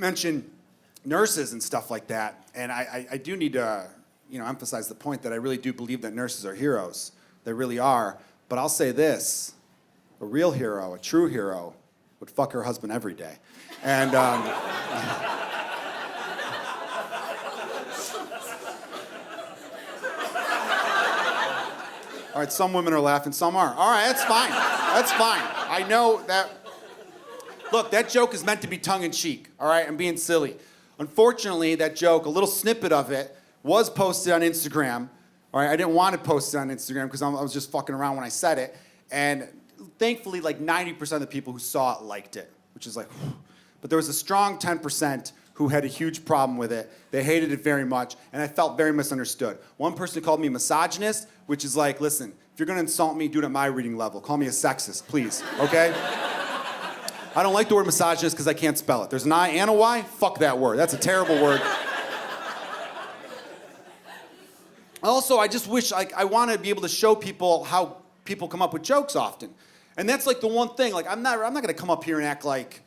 mentioned nurses and stuff like that, and I do need to, emphasize the point that I really do believe that nurses are heroes. They really are. But I'll say this: a real hero, a true hero, would fuck her husband every day. And all right, some women are laughing, some aren't. All right, that's fine. That's fine. I know that. Look, that joke is meant to be tongue-in-cheek, all right? I'm being silly. Unfortunately, that joke, a little snippet of it, was posted on Instagram. All right, I didn't want to post it on Instagram because I was just fucking around when I said it. And thankfully, like 90% of the people who saw it liked it, which is like, whew. But there was a strong 10% who had a huge problem with it. They hated it very much, and I felt very misunderstood. One person called me misogynist, which is like, listen, if you're gonna insult me, do it at my reading level. Call me a sexist, please, okay? I don't like the word misogynist because I can't spell it. There's an I and a Y, fuck that word. That's a terrible word. Also, I just wish, I want to be able to show people how people come up with jokes often. And that's like the one thing, like I'm not gonna come up here and act like,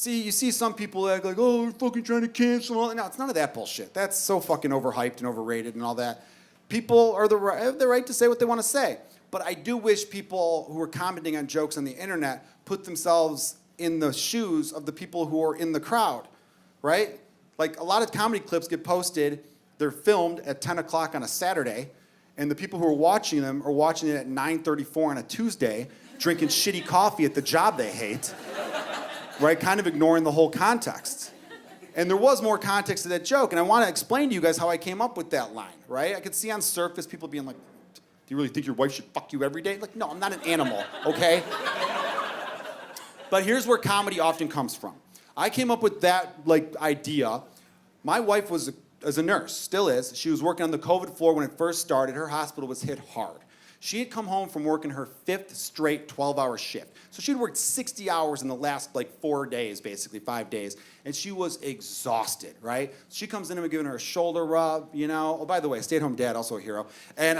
you see some people act like, oh, we're fucking trying to cancel. No, it's none of that bullshit. That's so fucking overhyped and overrated and all that. People have the right to say what they want to say. But I do wish people who are commenting on jokes on the internet put themselves in the shoes of the people who are in the crowd, right? Like a lot of comedy clips get posted, they're filmed at 10 o'clock on a Saturday, and the people who are watching them are watching it at 9:34 on a Tuesday, drinking shitty coffee at the job they hate, right? Kind of ignoring the whole context. And there was more context to that joke, and I want to explain to you guys how I came up with that line, right? I could see on surface people being like, do you really think your wife should fuck you every day? Like, no, I'm not an animal, okay? But here's where comedy often comes from. I came up with that idea. My wife was a nurse, still is. She was working on the COVID floor when it first started. Her hospital was hit hard. She had come home from working her 5th straight 12-hour shift. So she'd worked 60 hours in the last 4 days, basically 5 days, and she was exhausted, right? She comes in and we're giving her a shoulder rub, Oh, by the way, stay-at-home dad, also a hero. And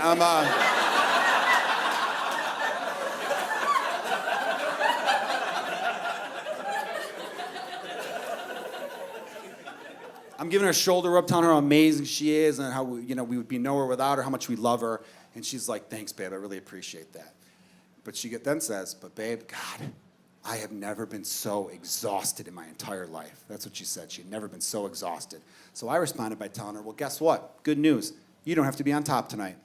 I'm giving her a shoulder rub, telling her how amazing she is and how we would be nowhere without her, how much we love her. And she's like, thanks, babe, I really appreciate that. But she then says, but babe, God, I have never been so exhausted in my entire life. That's what she said. She had never been so exhausted. So I responded by telling her, well, guess what? Good news. You don't have to be on top tonight.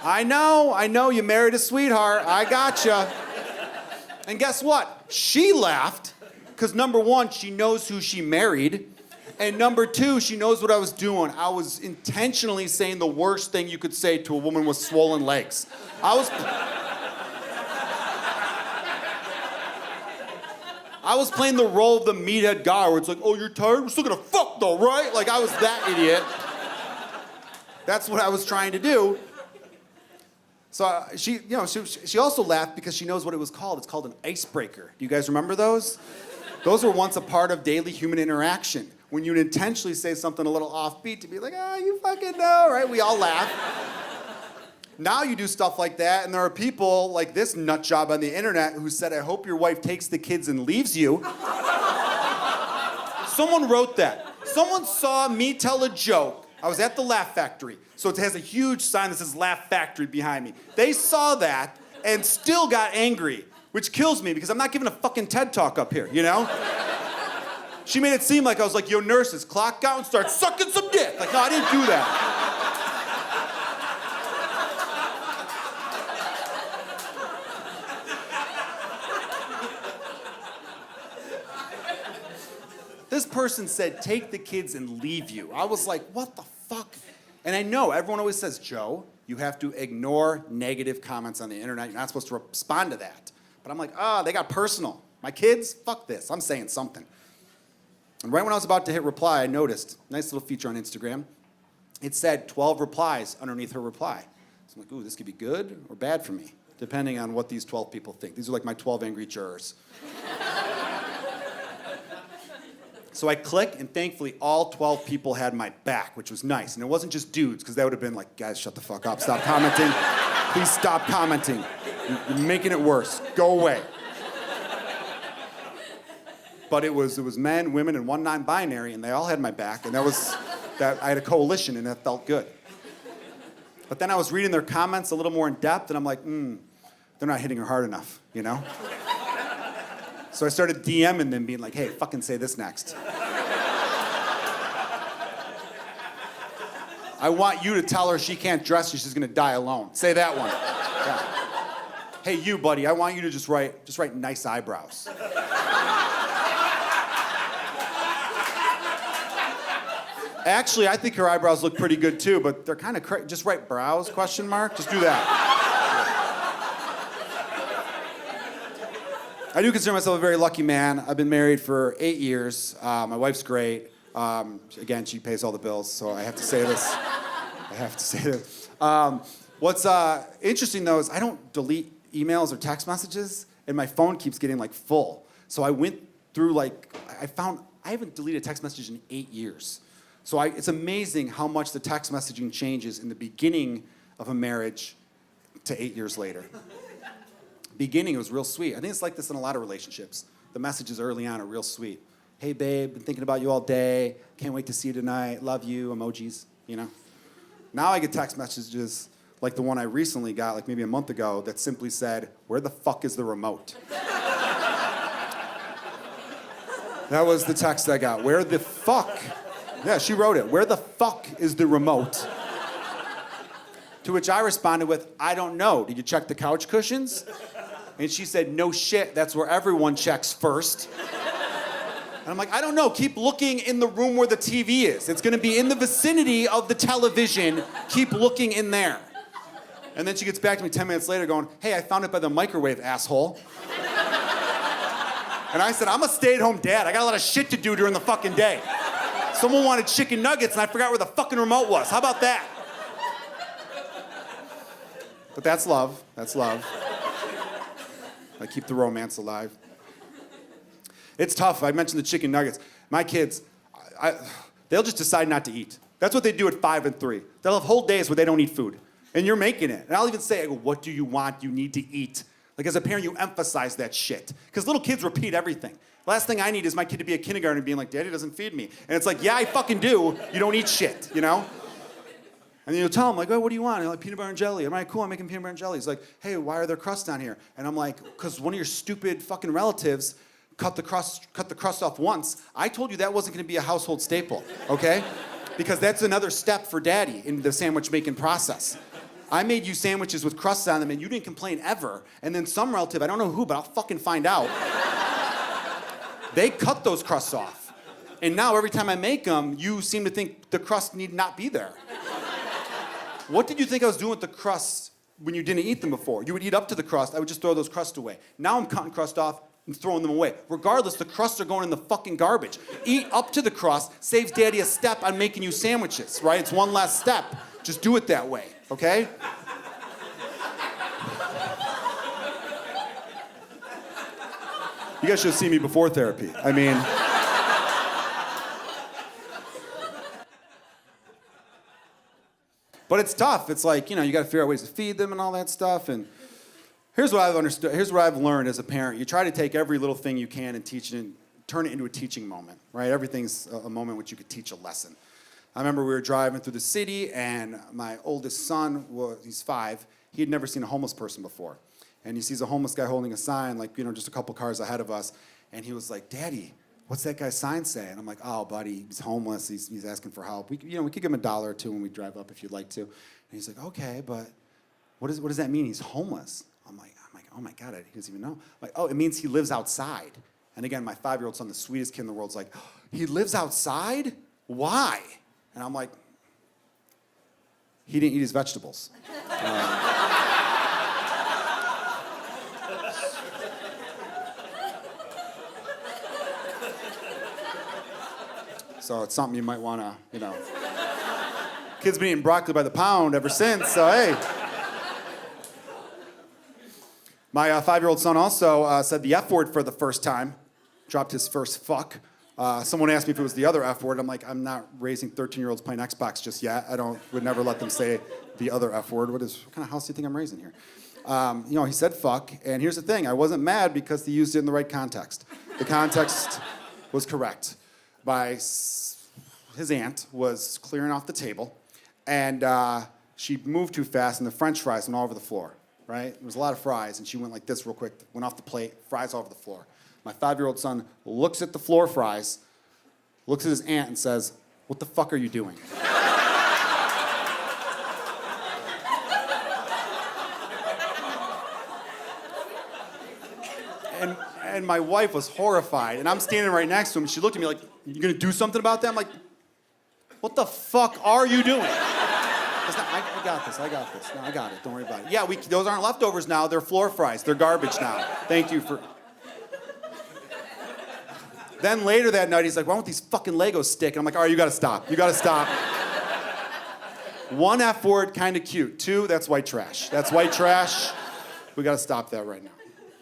I know, you married a sweetheart. I gotcha. And guess what? She laughed. Because number one, she knows who she married. And number two, she knows what I was doing. I was intentionally saying the worst thing you could say to a woman with swollen legs. I was playing the role of the meathead guy where it's like, oh, you're tired? We're still gonna fuck though, right? Like I was that idiot. That's what I was trying to do. So she also laughed because she knows what it was called. It's called an icebreaker. Do you guys remember those? Those were once a part of daily human interaction. When you'd intentionally say something a little offbeat to be like, you fucking know, right? We all laugh. Now you do stuff like that, and there are people like this nut job on the internet who said, I hope your wife takes the kids and leaves you. Someone wrote that. Someone saw me tell a joke. I was at the Laugh Factory, so it has a huge sign that says Laugh Factory behind me. They saw that and still got angry, which kills me because I'm not giving a fucking TED Talk up here, She made it seem like I was like, yo, nurses, clock out and start sucking some dick. Like, no, I didn't do that. This person said, take the kids and leave you. I was like, what the fuck? And I know everyone always says, Joe, you have to ignore negative comments on the internet. You're not supposed to respond to that. But I'm like, they got personal. My kids, fuck this. I'm saying something. And right when I was about to hit reply, I noticed, nice little feature on Instagram. It said 12 replies underneath her reply. So I'm like, ooh, this could be good or bad for me, depending on what these 12 people think. These are like my 12 angry jurors. So I click, and thankfully all 12 people had my back, which was nice. And it wasn't just dudes, because that would have been like, guys, shut the fuck up. Stop commenting. Please stop commenting. You're making it worse. Go away. But it was men, women, and one non-binary, and they all had my back, and I had a coalition, and that felt good. But then I was reading their comments a little more in depth, and I'm like, they're not hitting her hard enough, you know? So I started DMing them, being like, hey, fucking say this next. I want you to tell her she can't dress, she's gonna die alone. Say that one. Yeah. Hey, you, buddy, I want you to just write nice eyebrows. Actually, I think her eyebrows look pretty good too, but they're kind of just write brows, question mark? Just do that. I do consider myself a very lucky man. I've been married for 8 years. My wife's great. Again, she pays all the bills, so I have to say this. What's interesting, though, is I don't delete emails or text messages, and my phone keeps getting, full. So I went through, I found I haven't deleted a text message in 8 years. So it's amazing how much the text messaging changes in the beginning of a marriage to 8 years later. Beginning, it was real sweet. I think it's like this in a lot of relationships. The messages early on are real sweet. Hey, babe, been thinking about you all day. Can't wait to see you tonight. Love you, emojis, you know? Now I get text messages like the one I recently got, maybe a month ago, that simply said, where the fuck is the remote? That was the text I got. Where the fuck? Yeah, she wrote it. Where the fuck is the remote? To which I responded with, I don't know. Did you check the couch cushions? And she said, no shit, that's where everyone checks first. And I'm like, I don't know. Keep looking in the room where the TV is. It's going to be in the vicinity of the television. Keep looking in there. And then she gets back to me 10 minutes later going, hey, I found it by the microwave, asshole. And I said, I'm a stay-at-home dad. I got a lot of shit to do during the fucking day. Someone wanted chicken nuggets and I forgot where the fucking remote was. How about that? But that's love. That's love. I keep the romance alive. It's tough. I mentioned the chicken nuggets. My kids, they'll just decide not to eat. That's what they do at 5 and 3. They'll have whole days where they don't eat food. And you're making it. And I'll even say, I go, what do you want? You need to eat. As a parent, you emphasize that shit. Because little kids repeat everything. Last thing I need is my kid to be a kindergartner being like, Daddy doesn't feed me. And it's like, yeah, I fucking do. You don't eat shit, you know? And then you'll tell him, oh, what do you want? And like, peanut butter and jelly. I'm like, cool, I'm making peanut butter and jelly. He's like, hey, why are there crusts on here? And I'm like, because one of your stupid fucking relatives cut the crust off once. I told you that wasn't going to be a household staple, okay? Because that's another step for Daddy in the sandwich making process. I made you sandwiches with crusts on them, and you didn't complain ever. And then some relative, I don't know who, but I'll fucking find out. They cut those crusts off. And now every time I make them, you seem to think the crust need not be there. What did you think I was doing with the crusts when you didn't eat them before? You would eat up to the crust, I would just throw those crusts away. Now I'm cutting crust off and throwing them away. Regardless, the crusts are going in the fucking garbage. Eat up to the crust saves Daddy a step on making you sandwiches, right? It's one less step. Just do it that way, okay? You guys should see me before therapy. I mean... But it's tough. It's like, you got to figure out ways to feed them and all that stuff. And here's what I've understood. Here's what I've learned as a parent. You try to take every little thing you can and teach it and turn it into a teaching moment, right? Everything's a moment which you could teach a lesson. I remember we were driving through the city, and my oldest son, he's 5. He had never seen a homeless person before. And he sees a homeless guy holding a sign, just a couple cars ahead of us. And he was like, Daddy, what's that guy's sign say? And I'm like, oh, buddy, he's homeless. He's asking for help. We could give him $1 or $2 when we drive up if you'd like to. And he's like, okay, but what does that mean? He's homeless. I'm like, oh my God, he doesn't even know. I'm like, oh, it means he lives outside. And again, my 5-year-old son, the sweetest kid in the world, is like, oh, he lives outside? Why? And I'm like, he didn't eat his vegetables. So it's something you might want to, Kid's been eating broccoli by the pound ever since, so hey. My 5-year-old son also said the F word for the first time, dropped his first fuck. Someone asked me if it was the other F word. I'm like, I'm not raising 13-year-olds playing Xbox just yet. Would never let them say the other F word. What kind of house do you think I'm raising here? He said fuck, and here's the thing. I wasn't mad because he used it in the right context. The was correct. His aunt was clearing off the table, and she moved too fast, and the French fries went all over the floor, right? There was a lot of fries, and she went like this real quick, went off the plate, fries all over the floor. My 5-year-old son looks at the floor fries, looks at his aunt, and says, "What the fuck are you doing?" And my wife was horrified, and I'm standing right next to him, and she looked at me like, "You gonna do something about that?" I'm like, "What the fuck are you doing?" I got this. No, I got it. Don't worry about it. Yeah, those aren't leftovers now. They're floor fries. They're garbage now. Thank you for... Then later that night, he's like, "Why won't these fucking Legos stick?" And I'm like, "All right, you gotta stop. You gotta stop." 1 F word, kind of cute. 2, that's white trash. That's white trash. We gotta stop that right now.